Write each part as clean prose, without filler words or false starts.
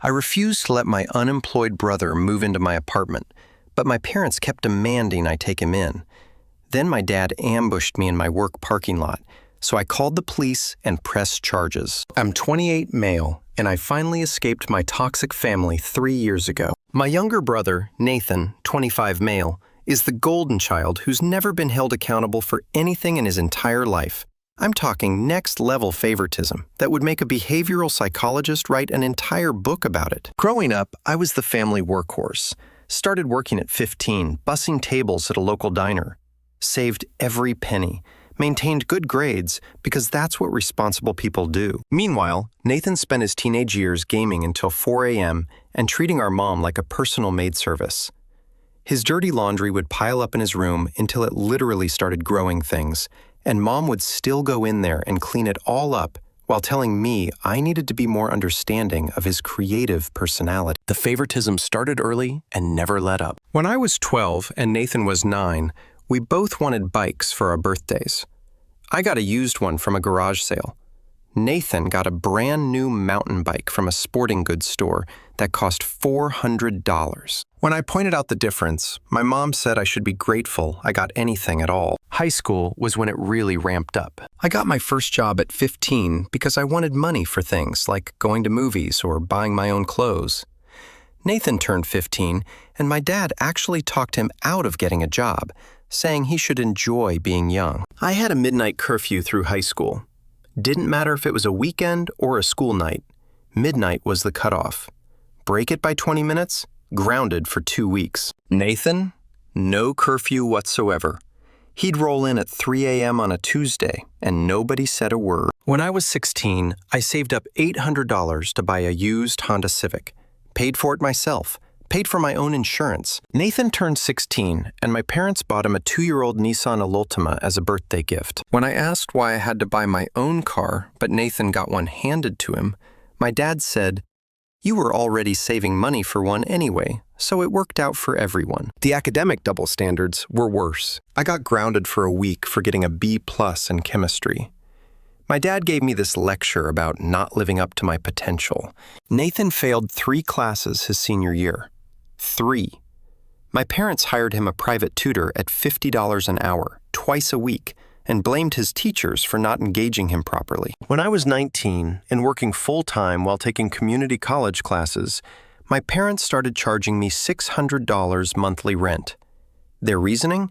I refused to let my unemployed brother move into my apartment, but my parents kept demanding I take him in. Then my dad ambushed me in my work parking lot, so I called the police and pressed charges. I'm 28 male, and I finally escaped my toxic family 3 years ago. My younger brother, Nathan, 25 male, is the golden child who's never been held accountable for anything in his entire life. I'm talking next-level favoritism that would make a behavioral psychologist write an entire book about it. Growing up, I was the family workhorse. Started working at 15, bussing tables at a local diner. Saved every penny. Maintained good grades because that's what responsible people do. Meanwhile, Nathan spent his teenage years gaming until 4 a.m. and treating our mom like a personal maid service. His dirty laundry would pile up in his room until it literally started growing things, and Mom would still go in there and clean it all up while telling me I needed to be more understanding of his creative personality. The favoritism started early and never let up. When I was 12 and Nathan was 9, we both wanted bikes for our birthdays. I got a used one from a garage sale. Nathan got a brand new mountain bike from a sporting goods store that cost $400. When I pointed out the difference, my mom said I should be grateful I got anything at all. High school was when it really ramped up. I got my first job at 15 because I wanted money for things like going to movies or buying my own clothes. Nathan turned 15, and my dad actually talked him out of getting a job, saying he should enjoy being young. I had a midnight curfew through high school. Didn't matter if it was a weekend or a school night. Midnight was the cutoff. Break it by 20 minutes, grounded for 2 weeks. Nathan, no curfew whatsoever. He'd roll in at 3 a.m. on a Tuesday, and nobody said a word. When I was 16, I saved up $800 to buy a used Honda Civic. Paid for it myself. Paid for my own insurance. Nathan turned 16, and my parents bought him a 2-year-old Nissan Altima as a birthday gift. When I asked why I had to buy my own car, but Nathan got one handed to him, my dad said, "You were already saving money for one anyway, so it worked out for everyone." The academic double standards were worse. I got grounded for a week for getting a B+ in chemistry. My dad gave me this lecture about not living up to my potential. Nathan failed 3 classes his senior year. 3. My parents hired him a private tutor at $50 an hour, twice a week, and blamed his teachers for not engaging him properly. When I was 19 and working full-time while taking community college classes, my parents started charging me $600 monthly rent. Their reasoning?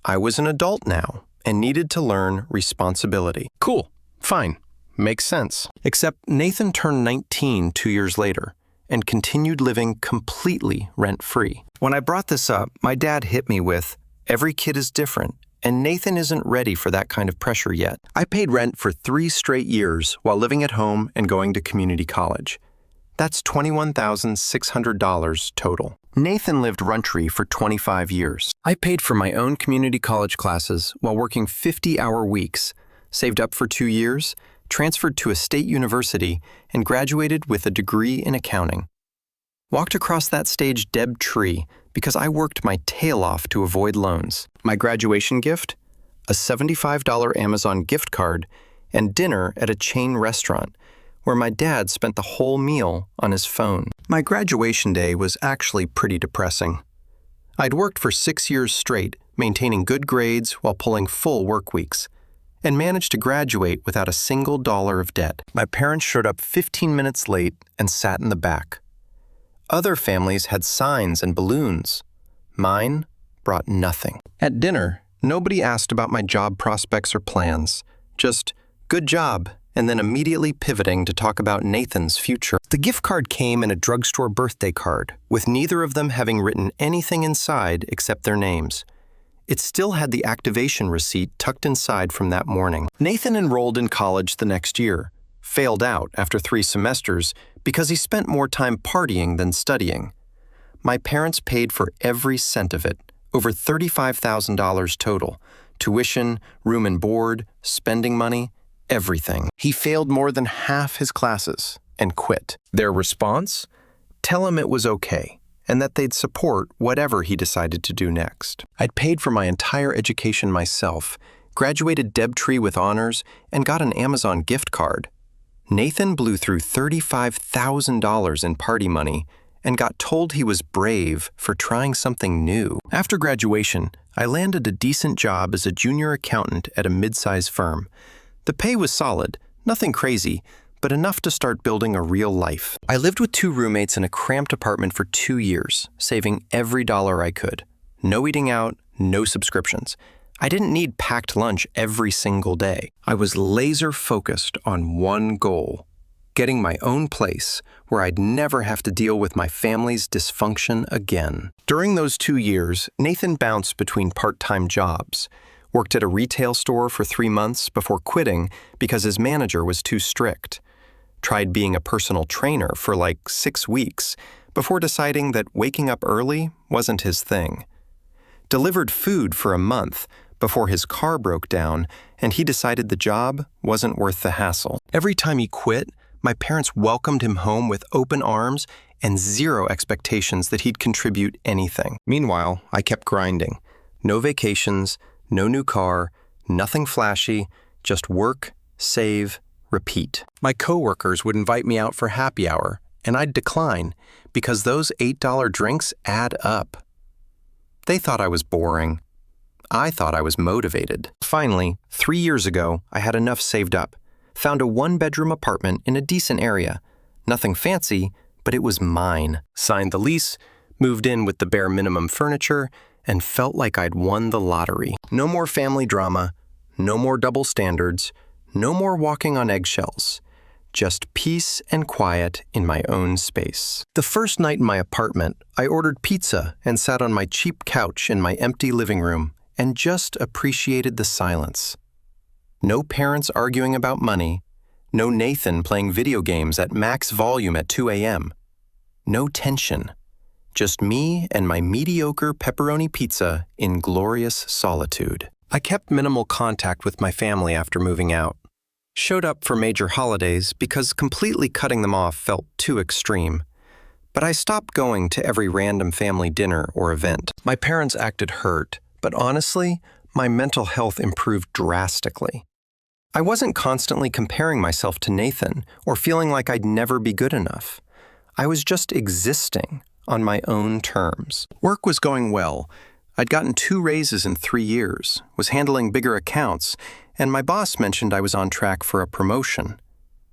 I was an adult now and needed to learn responsibility. Cool. Fine. Makes sense. Except Nathan turned 19 2 years later and continued living completely rent-free. When I brought this up, my dad hit me with, "Every kid is different, and Nathan isn't ready for that kind of pressure yet." I paid rent for 3 straight years while living at home and going to community college. That's $21,600 total. Nathan lived rent-free for 25 years. I paid for my own community college classes while working 50-hour weeks, saved up for 2 years, transferred to a state university, and graduated with a degree in accounting. Walked across that stage debt-free because I worked my tail off to avoid loans. My graduation gift? A $75 Amazon gift card and dinner at a chain restaurant where my dad spent the whole meal on his phone. My graduation day was actually pretty depressing. I'd worked for 6 years straight, maintaining good grades while pulling full work weeks, and managed to graduate without a single dollar of debt. My parents showed up 15 minutes late and sat in the back. Other families had signs and balloons. Mine brought nothing. At dinner, nobody asked about my job prospects or plans. Just, "Good job," and then immediately pivoting to talk about Nathan's future. The gift card came in a drugstore birthday card, with neither of them having written anything inside except their names. It still had the activation receipt tucked inside from that morning. Nathan enrolled in college the next year, failed out after 3 semesters because he spent more time partying than studying. My parents paid for every cent of it, over $35,000 total, tuition, room and board, spending money, everything. He failed more than half his classes and quit. Their response? Tell him it was okay, and that they'd support whatever he decided to do next. I'd paid for my entire education myself, graduated debt-free with honors, and got an Amazon gift card. Nathan blew through $35,000 in party money and got told he was brave for trying something new. After graduation, I landed a decent job as a junior accountant at a mid-size firm. The pay was solid, nothing crazy, but enough to start building a real life. I lived with 2 roommates in a cramped apartment for 2 years, saving every dollar I could. No eating out, no subscriptions. I didn't need packed lunch every single day. I was laser-focused on one goal: getting my own place where I'd never have to deal with my family's dysfunction again. During those 2 years, Nathan bounced between part-time jobs, worked at a retail store for 3 months before quitting because his manager was too strict, tried being a personal trainer for like 6 weeks before deciding that waking up early wasn't his thing, delivered food for a month before his car broke down and he decided the job wasn't worth the hassle. Every time he quit, my parents welcomed him home with open arms and zero expectations that he'd contribute anything. Meanwhile, I kept grinding. No vacations, no new car, nothing flashy, just work, save, repeat. My coworkers would invite me out for happy hour, and I'd decline because those $8 drinks add up. They thought I was boring. I thought I was motivated. Finally, 3 years ago, I had enough saved up. Found a 1-bedroom apartment in a decent area. Nothing fancy, but it was mine. Signed the lease, moved in with the bare minimum furniture, and felt like I'd won the lottery. No more family drama, no more double standards, no more walking on eggshells. Just peace and quiet in my own space. The first night in my apartment, I ordered pizza and sat on my cheap couch in my empty living room and just appreciated the silence. No parents arguing about money, no Nathan playing video games at max volume at 2 a.m. No tension, just me and my mediocre pepperoni pizza in glorious solitude. I kept minimal contact with my family after moving out. Showed up for major holidays because completely cutting them off felt too extreme. But I stopped going to every random family dinner or event. My parents acted hurt, but honestly, my mental health improved drastically. I wasn't constantly comparing myself to Nathan or feeling like I'd never be good enough. I was just existing on my own terms. Work was going well. I'd gotten 2 raises in 3 years, was handling bigger accounts, and my boss mentioned I was on track for a promotion.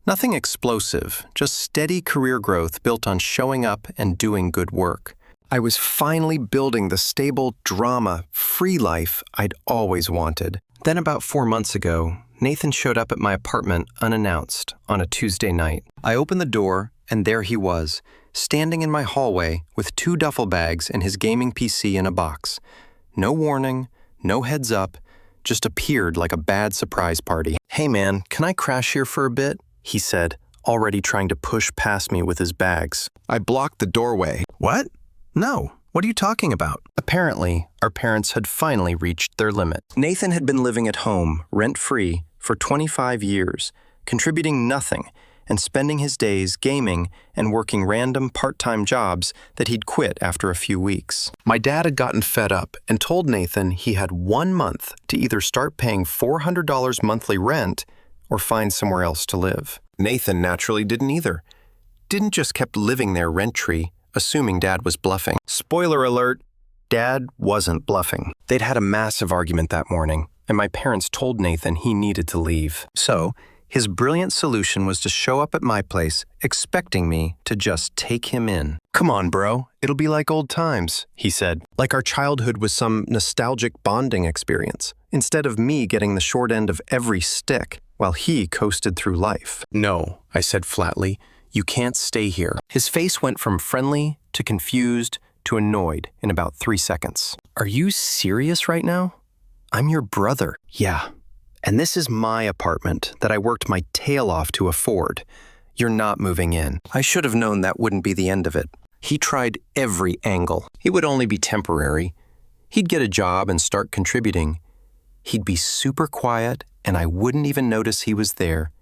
Nothing explosive, just steady career growth built on showing up and doing good work. I was finally building the stable, drama-free life I'd always wanted. Then about 4 months ago, Nathan showed up at my apartment unannounced on a Tuesday night. I opened the door, and there he was, standing in my hallway with 2 duffel bags and his gaming PC in a box. No warning, no heads up, just appeared like a bad surprise party. "Hey man, can I crash here for a bit?" he said, already trying to push past me with his bags. I blocked the doorway. "What? No, what are you talking about?" Apparently, our parents had finally reached their limit. Nathan had been living at home, rent-free, for 25 years, contributing nothing, and spending his days gaming and working random part-time jobs that he'd quit after a few weeks. My dad had gotten fed up and told Nathan he had 1 month to either start paying $400 monthly rent or find somewhere else to live. Nathan naturally didn't either. Didn't just kept living there rent-free, assuming Dad was bluffing. Spoiler alert, Dad wasn't bluffing. They'd had a massive argument that morning, and my parents told Nathan he needed to leave. So, his brilliant solution was to show up at my place, expecting me to just take him in. "Come on, bro, it'll be like old times," he said, like our childhood was some nostalgic bonding experience, instead of me getting the short end of every stick while he coasted through life. "No," I said flatly, "you can't stay here." His face went from friendly to confused to annoyed in about 3 seconds. "Are you serious right now? I'm your brother." "Yeah. And this is my apartment that I worked my tail off to afford. You're not moving in." I should have known that wouldn't be the end of it. He tried every angle. It would only be temporary. He'd get a job and start contributing. He'd be super quiet, and I wouldn't even notice he was there.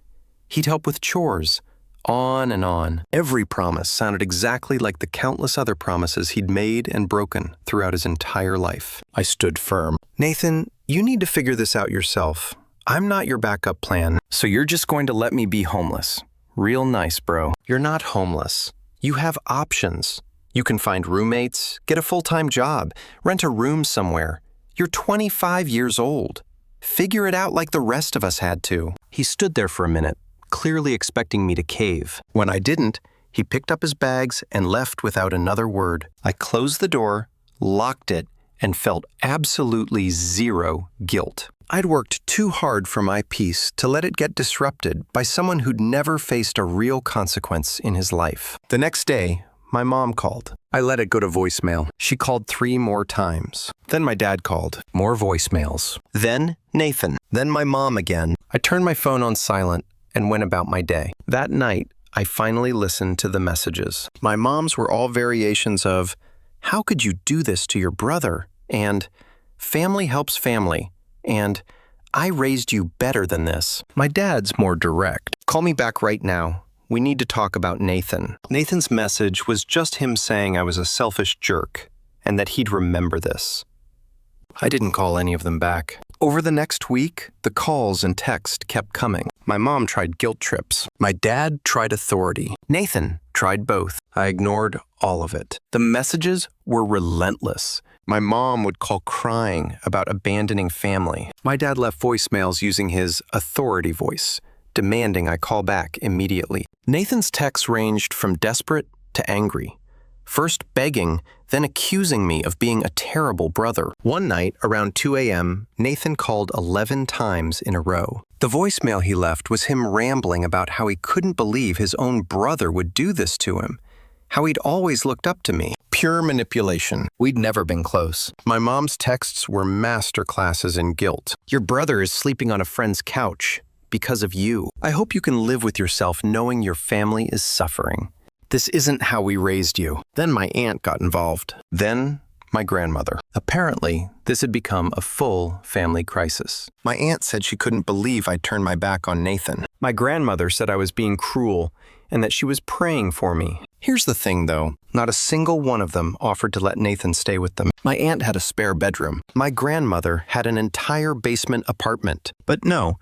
He'd help with chores. On and on. Every promise sounded exactly like the countless other promises he'd made and broken throughout his entire life. I stood firm. "Nathan, you need to figure this out yourself. I'm not your backup plan, so you're just going to let me be homeless. Real nice, bro. You're not homeless. You have options. You can find roommates, get a full-time job, rent a room somewhere. You're 25 years old. Figure it out like the rest of us had to. He stood there for a minute, clearly expecting me to cave. When I didn't, he picked up his bags and left without another word. I closed the door, locked it, and felt absolutely zero guilt. I'd worked too hard for my peace to let it get disrupted by someone who'd never faced a real consequence in his life. The next day, my mom called. I let it go to voicemail. She called 3 more times. Then my dad called. More voicemails. Then Nathan. Then my mom again. I turned my phone on silent and went about my day. That night, I finally listened to the messages. My mom's were all variations of, "How could you do this to your brother?" And "Family helps family." And "I raised you better than this." My dad's more direct. "Call me back right now. We need to talk about Nathan." Nathan's message was just him saying I was a selfish jerk and that he'd remember this. I didn't call any of them back. Over the next week, the calls and text kept coming. My mom tried guilt trips. My dad tried authority. Nathan tried both. I ignored all of it. The messages were relentless. My mom would call crying about abandoning family. My dad left voicemails using his authority voice, demanding I call back immediately. Nathan's texts ranged from desperate to angry. First begging, then accusing me of being a terrible brother. One night, around 2 a.m., Nathan called 11 times in a row. The voicemail he left was him rambling about how he couldn't believe his own brother would do this to him, how he'd always looked up to me. Pure manipulation. We'd never been close. My mom's texts were master classes in guilt. "Your brother is sleeping on a friend's couch because of you. I hope you can live with yourself knowing your family is suffering. This isn't how we raised you." Then my aunt got involved. Then my grandmother. Apparently, this had become a full family crisis. My aunt said she couldn't believe I'd turned my back on Nathan. My grandmother said I was being cruel and that she was praying for me. Here's the thing, though. Not a single one of them offered to let Nathan stay with them. My aunt had a spare bedroom. My grandmother had an entire basement apartment. But no,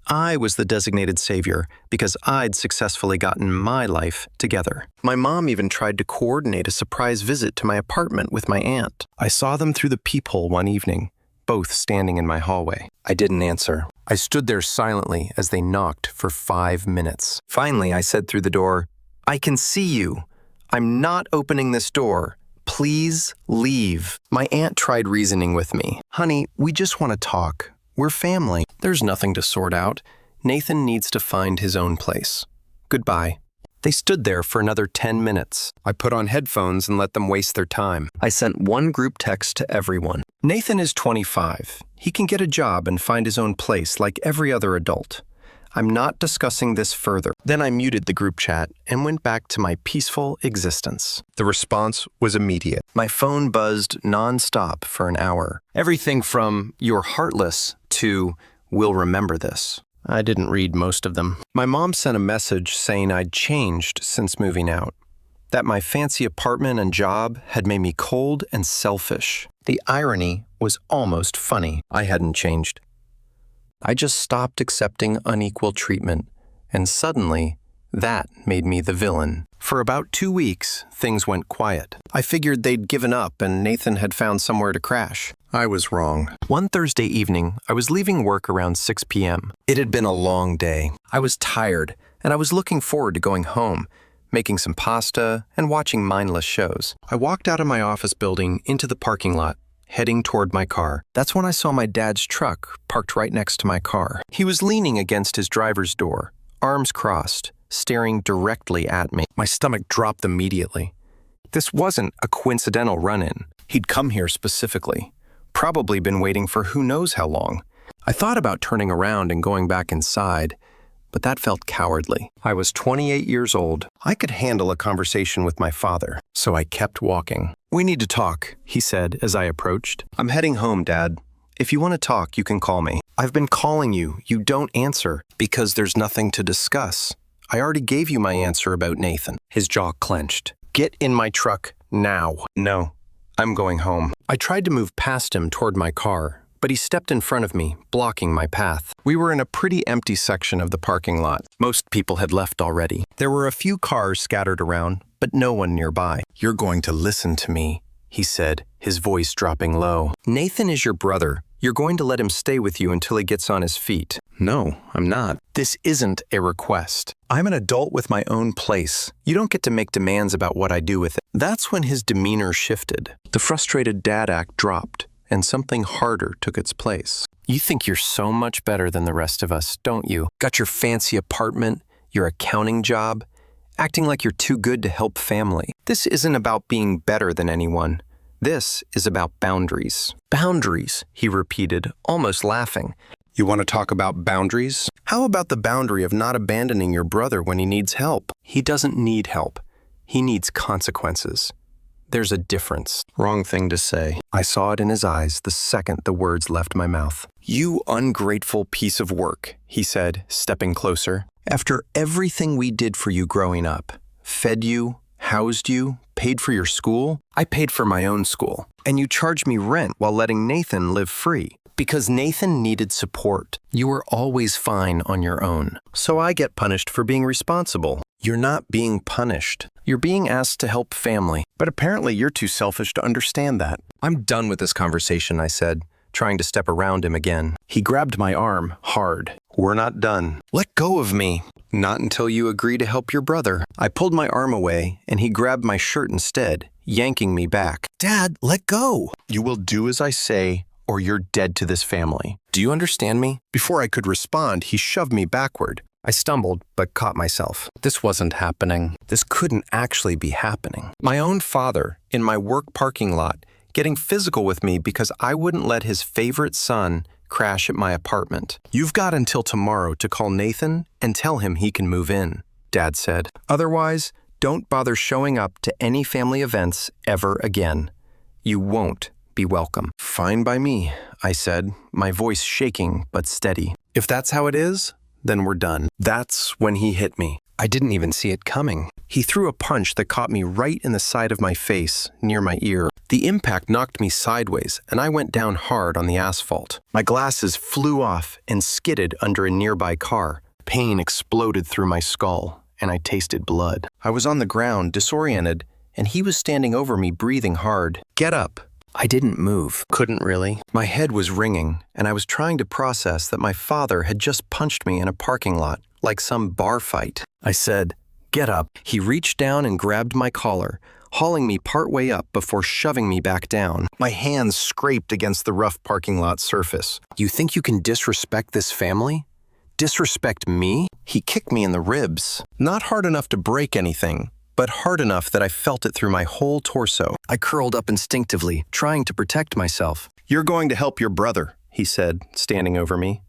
I was the designated savior because I'd successfully gotten my life together. My mom even tried to coordinate a surprise visit to my apartment with my aunt. I saw them through the peephole one evening, both standing in my hallway. I didn't answer. I stood there silently as they knocked for 5 minutes. Finally, I said through the door, "I can see you. I'm not opening this door. Please leave." My aunt tried reasoning with me. "Honey, we just want to talk. We're family. There's nothing to sort out. Nathan needs to find his own place. Goodbye." They stood there for another 10 minutes. I put on headphones and let them waste their time. I sent one group text to everyone. "Nathan is 25. He can get a job and find his own place like every other adult. I'm not discussing this further." Then I muted the group chat and went back to my peaceful existence. The response was immediate. My phone buzzed nonstop for an hour. Everything from "you're heartless" to "we'll remember this." I didn't read most of them. My mom sent a message saying I'd changed since moving out, that my fancy apartment and job had made me cold and selfish. The irony was almost funny. I hadn't changed. I just stopped accepting unequal treatment, and suddenly, that made me the villain. For about 2 weeks, things went quiet. I figured they'd given up and Nathan had found somewhere to crash. I was wrong. One Thursday evening, I was leaving work around 6 p.m. It had been a long day. I was tired, and I was looking forward to going home, making some pasta, and watching mindless shows. I walked out of my office building into the parking lot, heading toward my car. That's when I saw my dad's truck parked right next to my car. He was leaning against his driver's door, arms crossed, staring directly at me. My stomach dropped immediately. This wasn't a coincidental run-in. He'd come here specifically, probably been waiting for who knows how long. I thought about turning around and going back inside, but that felt cowardly. I was 28 years old. I could handle a conversation with my father, so I kept walking. "We need to talk," he said as I approached. "I'm heading home, Dad. If you want to talk, you can call me." "I've been calling you. You don't answer." "Because there's nothing to discuss. I already gave you my answer about Nathan." His jaw clenched. "Get in my truck now." "No, I'm going home." I tried to move past him toward my car, but he stepped in front of me, blocking my path. We were in a pretty empty section of the parking lot. Most people had left already. There were a few cars scattered around, but no one nearby. "You're going to listen to me," he said, his voice dropping low. "Nathan is your brother. You're going to let him stay with you until he gets on his feet." "No, I'm not. This isn't a request. I'm an adult with my own place. You don't get to make demands about what I do with it." That's when his demeanor shifted. The frustrated dad act dropped, and something harder took its place. "You think you're so much better than the rest of us, don't you? Got your fancy apartment, your accounting job, acting like you're too good to help family. This isn't about being better than anyone. This is about boundaries." "Boundaries," he repeated, almost laughing. "You want to talk about boundaries? How about the boundary of not abandoning your brother when he needs help?" "He doesn't need help. He needs consequences. There's a difference." Wrong thing to say. I saw it in his eyes the second the words left my mouth. "You ungrateful piece of work," he said, stepping closer. "After everything we did for you growing up, fed you, housed you, paid for your school, I paid for my own school, and you charged me rent while letting Nathan live free. Because Nathan needed support. You were always fine on your own. So I get punished for being responsible." "You're not being punished. You're being asked to help family. But apparently you're too selfish to understand that." "I'm done with this conversation," I said, trying to step around him again. He grabbed my arm hard. "We're not done. Let go of me." "Not until you agree to help your brother." I pulled my arm away, and he grabbed my shirt instead, yanking me back. "Dad, let go." "You will do as I say, or you're dead to this family. Do you understand me?" Before I could respond, he shoved me backward. I stumbled, but caught myself. This wasn't happening. This couldn't actually be happening. My own father, in my work parking lot, getting physical with me because I wouldn't let his favorite son crash at my apartment. "You've got until tomorrow to call Nathan and tell him he can move in," Dad said. "Otherwise, don't bother showing up to any family events ever again. You won't be welcome." "Fine by me," I said, my voice shaking but steady. "If that's how it is, then we're done." That's when he hit me. I didn't even see it coming. He threw a punch that caught me right in the side of my face, near my ear. The impact knocked me sideways, and I went down hard on the asphalt. My glasses flew off and skidded under a nearby car. Pain exploded through my skull, and I tasted blood. I was on the ground, disoriented, and he was standing over me, breathing hard. "Get up." I didn't move. Couldn't really. My head was ringing, and I was trying to process that my father had just punched me in a parking lot, like some bar fight. I said, "Get up." He reached down and grabbed my collar, hauling me partway up before shoving me back down. My hands scraped against the rough parking lot surface. "You think you can disrespect this family? Disrespect me?" He kicked me in the ribs. Not hard enough to break anything, but hard enough that I felt it through my whole torso. I curled up instinctively, trying to protect myself. "You're going to help your brother," he said, standing over me.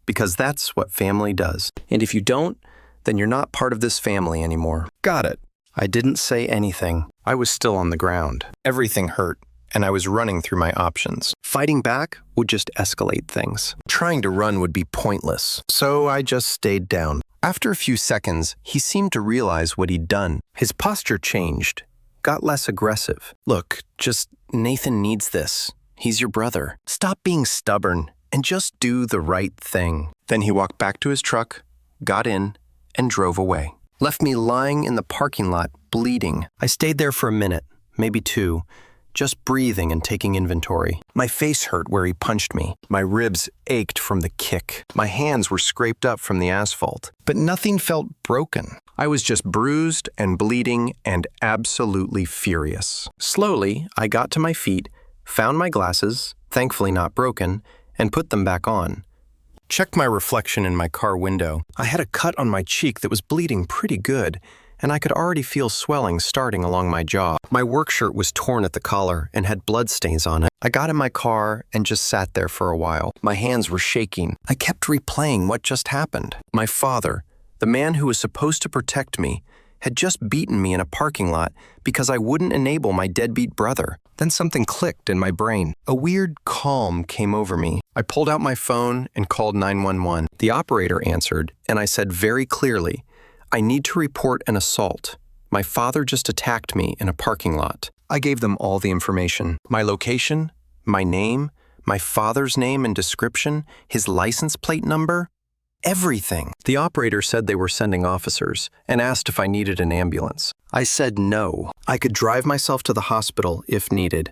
"Because that's what family does. And if you don't, then you're not part of this family anymore." "Got it." I didn't say anything. I was still on the ground. Everything hurt, and I was running through my options. Fighting back would just escalate things. Trying to run would be pointless, so I just stayed down. After a few seconds, he seemed to realize what he'd done. His posture changed, got less aggressive. "Look, just Nathan needs this. He's your brother. Stop being stubborn and just do the right thing." Then he walked back to his truck, got in, and drove away. Left me lying in the parking lot, bleeding. I stayed there for a minute, maybe two, just breathing and taking inventory. My face hurt where he punched me. My ribs ached from the kick. My hands were scraped up from the asphalt. But nothing felt broken. I was just bruised and bleeding and absolutely furious. Slowly, I got to my feet, found my glasses, thankfully not broken, and put them back on. Checked my reflection in my car window. I had a cut on my cheek that was bleeding pretty good, and I could already feel swelling starting along my jaw. My work shirt was torn at the collar and had blood stains on it. I got in my car and just sat there for a while. My hands were shaking. I kept replaying what just happened. My father, the man who was supposed to protect me, had just beaten me in a parking lot because I wouldn't enable my deadbeat brother. Then something clicked in my brain. A weird calm came over me. I pulled out my phone and called 911. The operator answered, and I said very clearly, "I need to report an assault. My father just attacked me in a parking lot." I gave them all the information. My location, my name, my father's name and description, his license plate number, everything. The operator said they were sending officers and asked if I needed an ambulance. I said no. I could drive myself to the hospital if needed,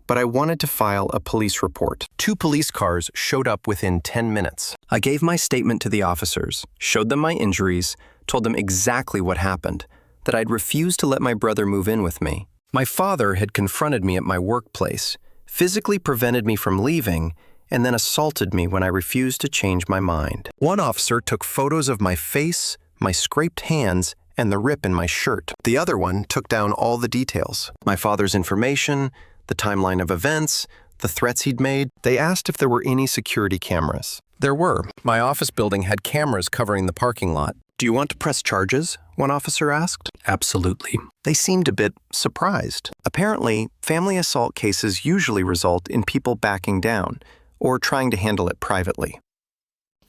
but I wanted to file a police report. 2 police cars showed up within 10 minutes. I gave my statement to the officers, showed them my injuries, told them exactly what happened, that I'd refused to let my brother move in with me. My father had confronted me at my workplace, physically prevented me from leaving, and then assaulted me when I refused to change my mind. One officer took photos of my face, my scraped hands, and the rip in my shirt. The other one took down all the details, my father's information, the timeline of events, the threats he'd made. They asked if there were any security cameras. There were. My office building had cameras covering the parking lot. "Do you want to press charges?" one officer asked. "Absolutely." They seemed a bit surprised. Apparently, family assault cases usually result in people backing down or trying to handle it privately.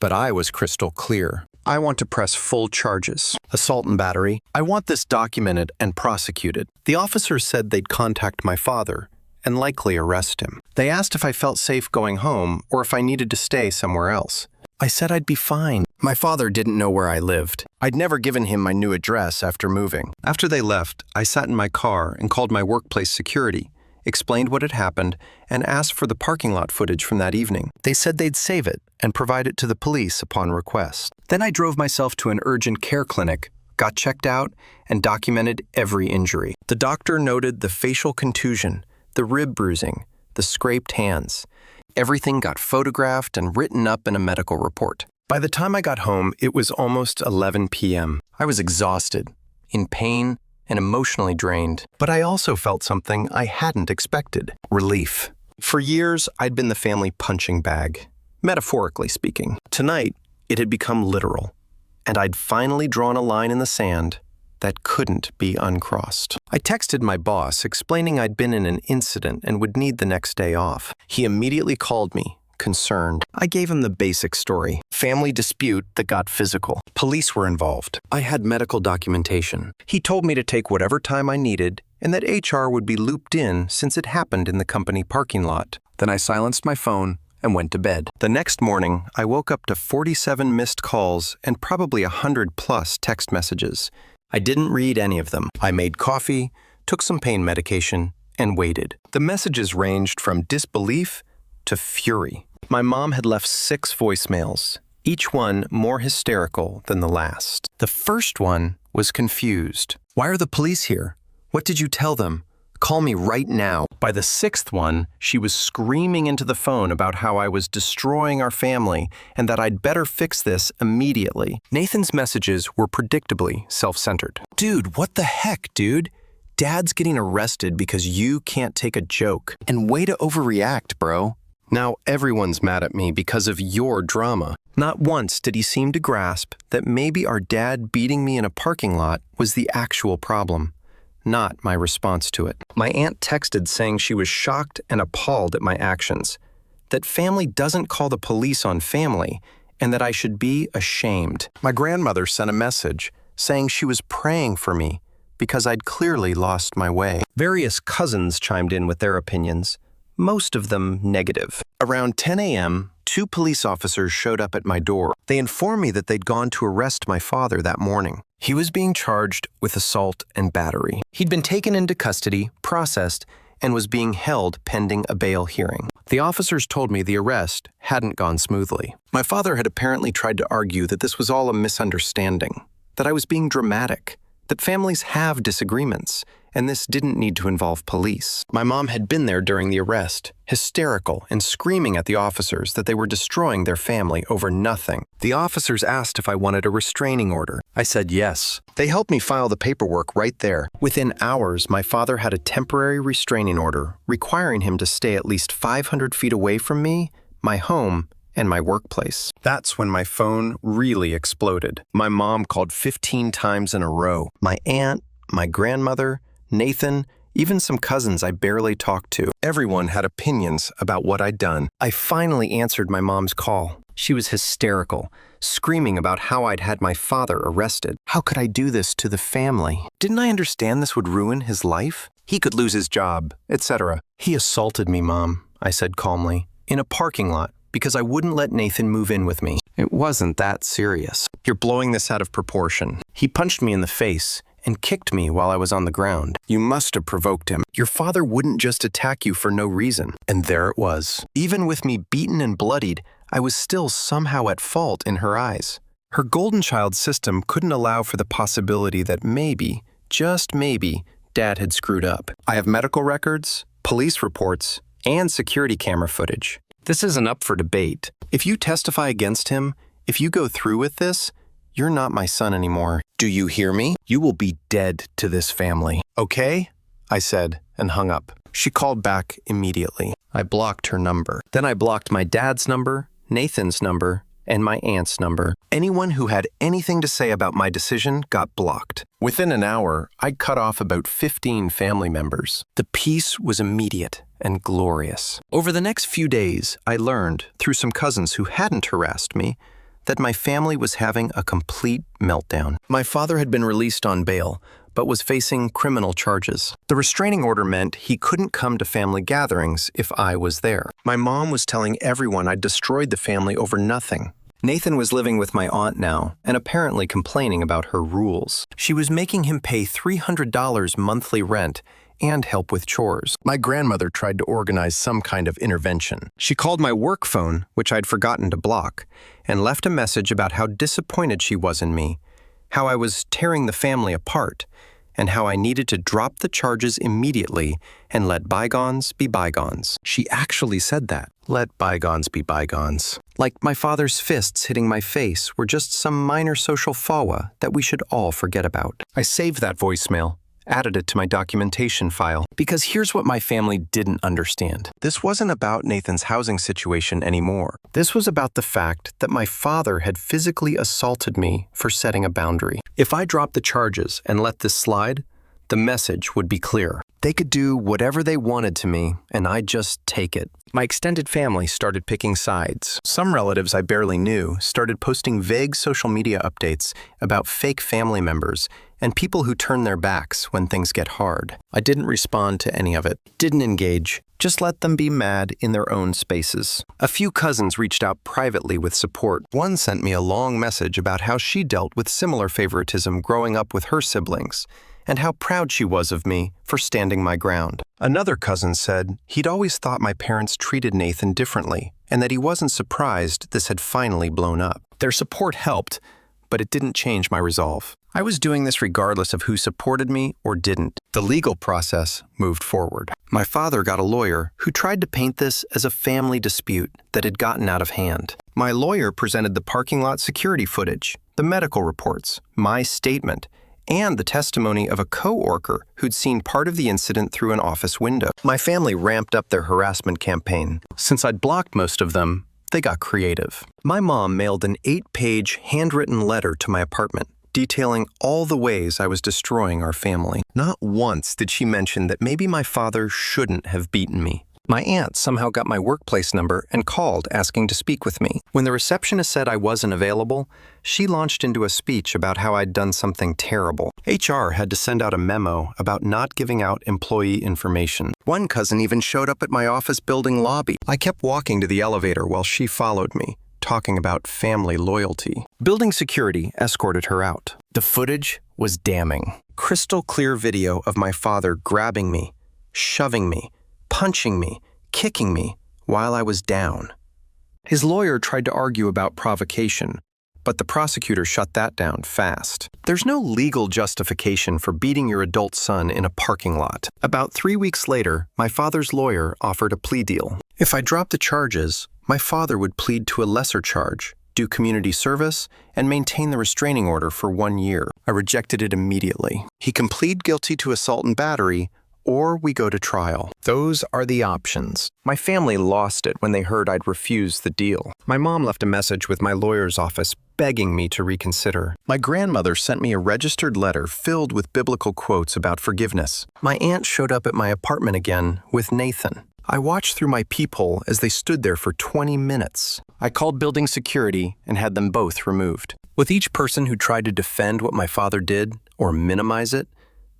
But I was crystal clear. I want to press full charges. Assault and battery. I want this documented and prosecuted. The officers said they'd contact my father and likely arrest him. They asked if I felt safe going home or if I needed to stay somewhere else. I said I'd be fine. My father didn't know where I lived. I'd never given him my new address after moving. After they left, I sat in my car and called my workplace security, explained what had happened, and asked for the parking lot footage from that evening. They said they'd save it and provide it to the police upon request. Then I drove myself to an urgent care clinic, got checked out, and documented every injury. The doctor noted the facial contusion, the rib bruising, the scraped hands. Everything got photographed and written up in a medical report. By the time I got home, it was almost 11 p.m. I was exhausted, in pain, and emotionally drained. But I also felt something I hadn't expected: relief. For years, I'd been the family punching bag, metaphorically speaking. Tonight, it had become literal, and I'd finally drawn a line in the sand that couldn't be uncrossed. I texted my boss explaining I'd been in an incident and would need the next day off. He immediately called me, concerned. I gave him the basic story: family dispute that got physical. Police were involved. I had medical documentation. He told me to take whatever time I needed and that HR would be looped in since it happened in the company parking lot. Then I silenced my phone and went to bed. The next morning, I woke up to 47 missed calls and probably 100+ text messages. I didn't read any of them. I made coffee, took some pain medication, and waited. The messages ranged from disbelief to fury. My mom had left 6 voicemails, each one more hysterical than the last. The first one was confused. "Why are the police here? What did you tell them? Call me right now." By the 6th one, she was screaming into the phone about how I was destroying our family and that I'd better fix this immediately. Nathan's messages were predictably self-centered. "Dude, what the heck, dude? Dad's getting arrested because you can't take a joke. And way to overreact, bro. Now everyone's mad at me because of your drama." Not once did he seem to grasp that maybe our dad beating me in a parking lot was the actual problem, not my response to it. My aunt texted saying she was shocked and appalled at my actions, that family doesn't call the police on family, and that I should be ashamed. My grandmother sent a message saying she was praying for me because I'd clearly lost my way. Various cousins chimed in with their opinions, most of them negative. Around 10 a.m., 2 police officers showed up at my door. They informed me that they'd gone to arrest my father that morning. He was being charged with assault and battery. He'd been taken into custody, processed, and was being held pending a bail hearing. The officers told me the arrest hadn't gone smoothly. My father had apparently tried to argue that this was all a misunderstanding, that I was being dramatic, that families have disagreements, and this didn't need to involve police. My mom had been there during the arrest, hysterical and screaming at the officers that they were destroying their family over nothing. The officers asked if I wanted a restraining order. I said yes. They helped me file the paperwork right there. Within hours, my father had a temporary restraining order requiring him to stay at least 500 feet away from me, my home, and my workplace. That's when my phone really exploded. My mom called 15 times in a row. My aunt, my grandmother, Nathan, even some cousins I barely talked to. Everyone had opinions about what I'd done. I finally answered my mom's call. She was hysterical, screaming about how I'd had my father arrested. How could I do this to the family? Didn't I understand this would ruin his life? He could lose his job, etc. "He assaulted me, Mom," I said calmly. in a parking lot because I wouldn't let Nathan move in with me. It wasn't that serious. You're blowing this out of proportion. He punched me in the face and kicked me while I was on the ground. You must have provoked him. Your father wouldn't just attack you for no reason. And there it was. Even with me beaten and bloodied, I was still somehow at fault in her eyes. Her golden child system couldn't allow for the possibility that maybe, just maybe, Dad had screwed up. I have medical records, police reports, and security camera footage. This isn't up for debate. If you testify against him, if you go through with this, you're not my son anymore. Do you hear me? You will be dead to this family. Okay? I said and hung up. She called back immediately. I blocked her number. Then I blocked my dad's number, Nathan's number, and my aunt's number. Anyone who had anything to say about my decision got blocked. Within an hour, I'd cut off about 15 family members. The peace was immediate and glorious. Over the next few days, I learned, through some cousins who hadn't harassed me, that my family was having a complete meltdown. My father had been released on bail, but was facing criminal charges. The restraining order meant he couldn't come to family gatherings if I was there. My mom was telling everyone I'd destroyed the family over nothing. Nathan was living with my aunt now, and apparently complaining about her rules. She was making him pay $300 monthly rent and help with chores. My grandmother tried to organize some kind of intervention. She called my work phone, which I'd forgotten to block, and left a message about how disappointed she was in me, how I was tearing the family apart, and how I needed to drop the charges immediately and let bygones be bygones. She actually said that. Let bygones be bygones. Like my father's fists hitting my face were just some minor social fawa that we should all forget about. I saved that voicemail, added it to my documentation file, because here's what my family didn't understand. This wasn't about Nathan's housing situation anymore. This was about the fact that my father had physically assaulted me for setting a boundary. If I dropped the charges and let this slide, the message would be clear. They could do whatever they wanted to me, and I'd just take it. My extended family started picking sides. Some relatives I barely knew started posting vague social media updates about fake family members and people who turn their backs when things get hard. I didn't respond to any of it, didn't engage, just let them be mad in their own spaces. A few cousins reached out privately with support. One sent me a long message about how she dealt with similar favoritism growing up with her siblings, and how proud she was of me for standing my ground. Another cousin said he'd always thought my parents treated Nathan differently, and that he wasn't surprised this had finally blown up. Their support helped, but it didn't change my resolve. I was doing this regardless of who supported me or didn't. The legal process moved forward. My father got a lawyer who tried to paint this as a family dispute that had gotten out of hand. My lawyer presented the parking lot security footage, the medical reports, my statement, and the testimony of a co-worker who'd seen part of the incident through an office window. My family ramped up their harassment campaign. Since I'd blocked most of them, they got creative. My mom mailed an 8-page handwritten letter to my apartment, detailing all the ways I was destroying our family. Not once did she mention that maybe my father shouldn't have beaten me. My aunt somehow got my workplace number and called asking to speak with me. When the receptionist said I wasn't available, she launched into a speech about how I'd done something terrible. HR had to send out a memo about not giving out employee information. One cousin even showed up at my office building lobby. I kept walking to the elevator while she followed me, talking about family loyalty. Building security escorted her out. The footage was damning. Crystal clear video of my father grabbing me, shoving me, punching me, kicking me while I was down. His lawyer tried to argue about provocation, but the prosecutor shut that down fast. There's no legal justification for beating your adult son in a parking lot. About 3 weeks later, my father's lawyer offered a plea deal. If I dropped the charges, my father would plead to a lesser charge, do community service, and maintain the restraining order for 1 year. I rejected it immediately. He can plead guilty to assault and battery, or we go to trial. Those are the options. My family lost it when they heard I'd refused the deal. My mom left a message with my lawyer's office begging me to reconsider. My grandmother sent me a registered letter filled with biblical quotes about forgiveness. My aunt showed up at my apartment again with Nathan. I watched through my peephole as they stood there for 20 minutes. I called building security and had them both removed. With each person who tried to defend what my father did or minimize it,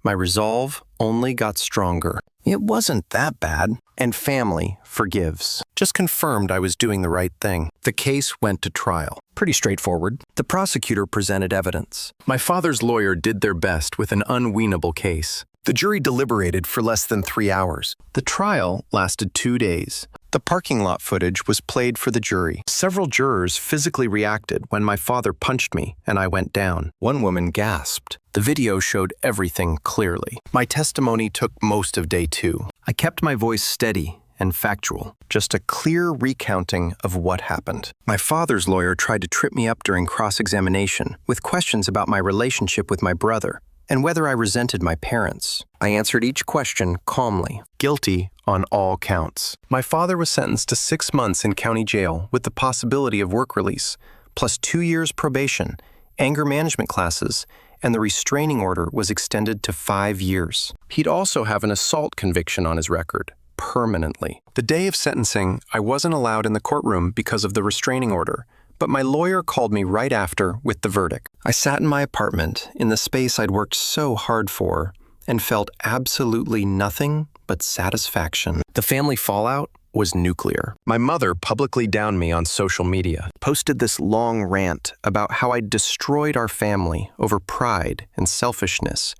my resolve only got stronger. It wasn't that bad. And family forgives. Just confirmed I was doing the right thing. The case went to trial. Pretty straightforward. The prosecutor presented evidence. My father's lawyer did their best with an unwinnable case. The jury deliberated for less than 3 hours. The trial lasted 2 days. The parking lot footage was played for the jury. Several jurors physically reacted when my father punched me and I went down. One woman gasped. The video showed everything clearly. My testimony took most of day 2. I kept my voice steady and factual, just a clear recounting of what happened. My father's lawyer tried to trip me up during cross-examination with questions about my relationship with my brother and whether I resented my parents. I answered each question calmly, guilty on all counts. My father was sentenced to 6 months in county jail with the possibility of work release, plus 2 years probation, anger management classes, and the restraining order was extended to 5 years. He'd also have an assault conviction on his record, permanently. The day of sentencing, I wasn't allowed in the courtroom because of the restraining order, but my lawyer called me right after with the verdict. I sat in my apartment, in the space I'd worked so hard for, and felt absolutely nothing but satisfaction. The family fallout was nuclear. My mother publicly downed me on social media, posted this long rant about how I'd destroyed our family over pride and selfishness,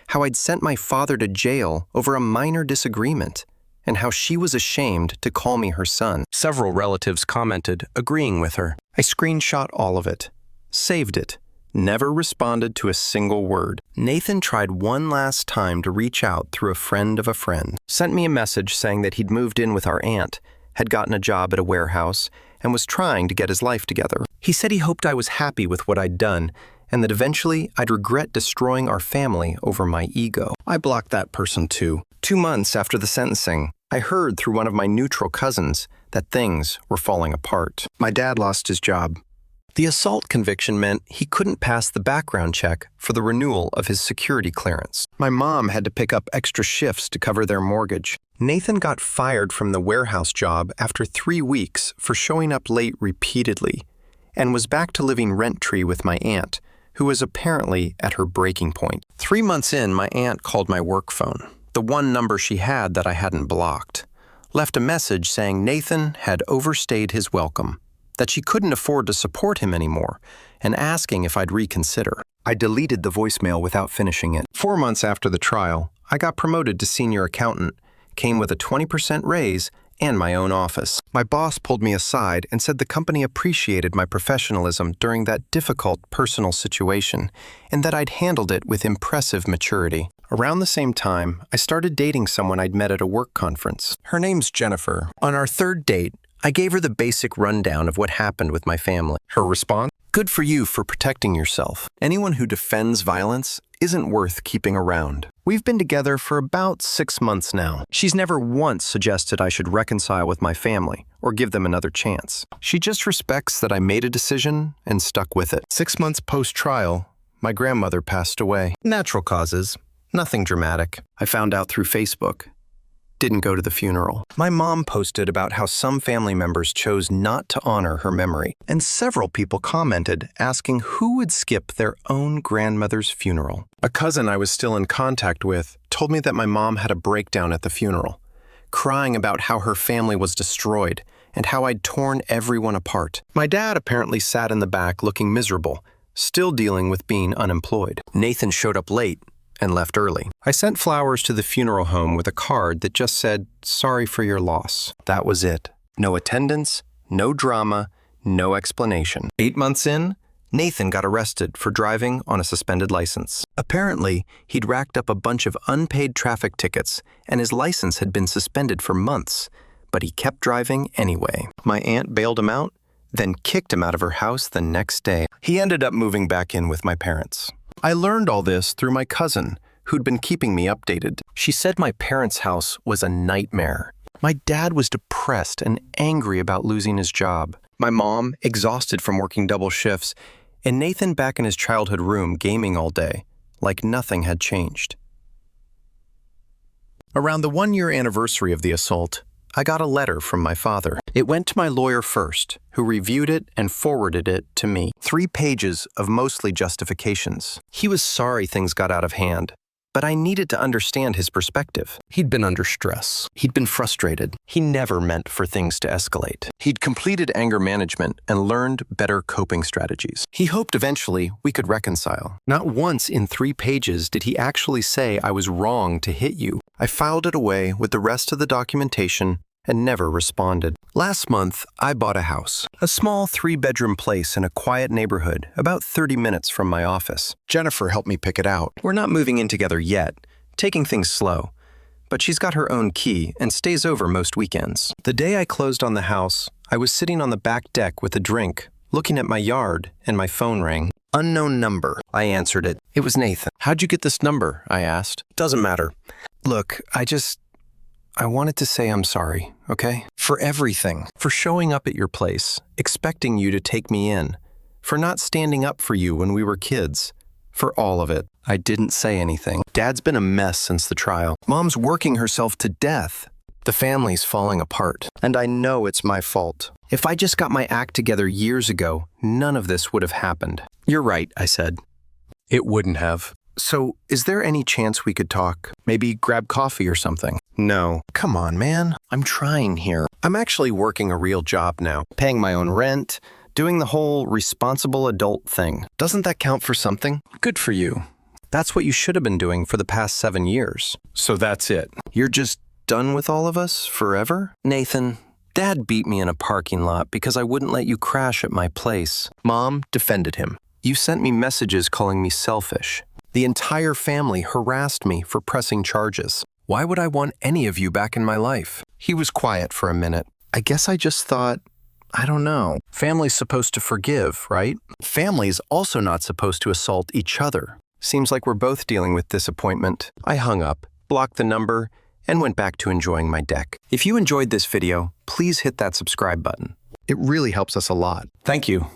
how I'd sent my father to jail over a minor disagreement, and how she was ashamed to call me her son. Several relatives commented, agreeing with her. I screenshot all of it, saved it, never responded to a single word. Nathan tried one last time to reach out through a friend of a friend, sent me a message saying that he'd moved in with our aunt, had gotten a job at a warehouse, and was trying to get his life together. He said he hoped I was happy with what I'd done, and that eventually I'd regret destroying our family over my ego. I blocked that person too. 2 months after the sentencing, I heard through one of my neutral cousins that things were falling apart. My dad lost his job. The assault conviction meant he couldn't pass the background check for the renewal of his security clearance. My mom had to pick up extra shifts to cover their mortgage. Nathan got fired from the warehouse job after 3 weeks for showing up late repeatedly, and was back to living rent-free with my aunt, who was apparently at her breaking point. 3 months in, my aunt called my work phone, the one number she had that I hadn't blocked, left a message saying Nathan had overstayed his welcome, that she couldn't afford to support him anymore, and asking if I'd reconsider. I deleted the voicemail without finishing it. 4 months after the trial, I got promoted to senior accountant, came with a 20% raise, and my own office. My boss pulled me aside and said the company appreciated my professionalism during that difficult personal situation, and that I'd handled it with impressive maturity. Around the same time, I started dating someone I'd met at a work conference. Her name's Jennifer. On our 3rd date, I gave her the basic rundown of what happened with my family. Her response? Good for you for protecting yourself. Anyone who defends violence isn't worth keeping around. We've been together for about 6 months now. She's never once suggested I should reconcile with my family or give them another chance. She just respects that I made a decision and stuck with it. 6 months post-trial, my grandmother passed away. Natural causes. Nothing dramatic. I found out through Facebook. Didn't go to the funeral. My mom posted about how some family members chose not to honor her memory, and several people commented asking who would skip their own grandmother's funeral. A cousin I was still in contact with told me that my mom had a breakdown at the funeral, crying about how her family was destroyed and how I'd torn everyone apart. My dad apparently sat in the back looking miserable, still dealing with being unemployed. Nathan showed up late and left early. I sent flowers to the funeral home with a card that just said, "Sorry for your loss." That was it. No attendance, no drama, no explanation. 8 months in, Nathan got arrested for driving on a suspended license. Apparently, he'd racked up a bunch of unpaid traffic tickets, and his license had been suspended for months, but he kept driving anyway. My aunt bailed him out, then kicked him out of her house the next day. He ended up moving back in with my parents. I learned all this through my cousin, who'd been keeping me updated. She said my parents' house was a nightmare. My dad was depressed and angry about losing his job. My mom, exhausted from working double shifts, and Nathan back in his childhood room gaming all day, like nothing had changed. Around the 1-year anniversary of the assault, I got a letter from my father. It went to my lawyer first, who reviewed it and forwarded it to me. 3 pages of mostly justifications. He was sorry things got out of hand, but I needed to understand his perspective. He'd been under stress. He'd been frustrated. He never meant for things to escalate. He'd completed anger management and learned better coping strategies. He hoped eventually we could reconcile. Not once in 3 pages did he actually say I was wrong to hit you. I filed it away with the rest of the documentation and never responded. Last month, I bought a house, a small 3-bedroom place in a quiet neighborhood about 30 minutes from my office. Jennifer helped me pick it out. We're not moving in together yet, taking things slow, but she's got her own key and stays over most weekends. The day I closed on the house, I was sitting on the back deck with a drink, looking at my yard, and my phone rang. Unknown number. I answered it. It was Nathan. How'd you get this number? I asked. Doesn't matter. Look, I wanted to say I'm sorry, okay? For everything. For showing up at your place, expecting you to take me in. For not standing up for you when we were kids. For all of it. I didn't say anything. Dad's been a mess since the trial. Mom's working herself to death. The family's falling apart. And I know it's my fault. If I just got my act together years ago, none of this would have happened. You're right, I said. It wouldn't have. So, is there any chance we could talk? Maybe grab coffee or something? No. Come on, man. I'm trying here. I'm actually working a real job now, paying my own rent, doing the whole responsible adult thing. Doesn't that count for something? Good for you. That's what you should have been doing for the past 7 years. So that's it. You're just done with all of us forever? Nathan, Dad beat me in a parking lot because I wouldn't let you crash at my place. Mom defended him. You sent me messages calling me selfish. The entire family harassed me for pressing charges. Why would I want any of you back in my life? He was quiet for a minute. I guess I just thought, I don't know. Family's supposed to forgive, right? Family's also not supposed to assault each other. Seems like we're both dealing with disappointment. I hung up, blocked the number, and went back to enjoying my deck. If you enjoyed this video, please hit that subscribe button. It really helps us a lot. Thank you.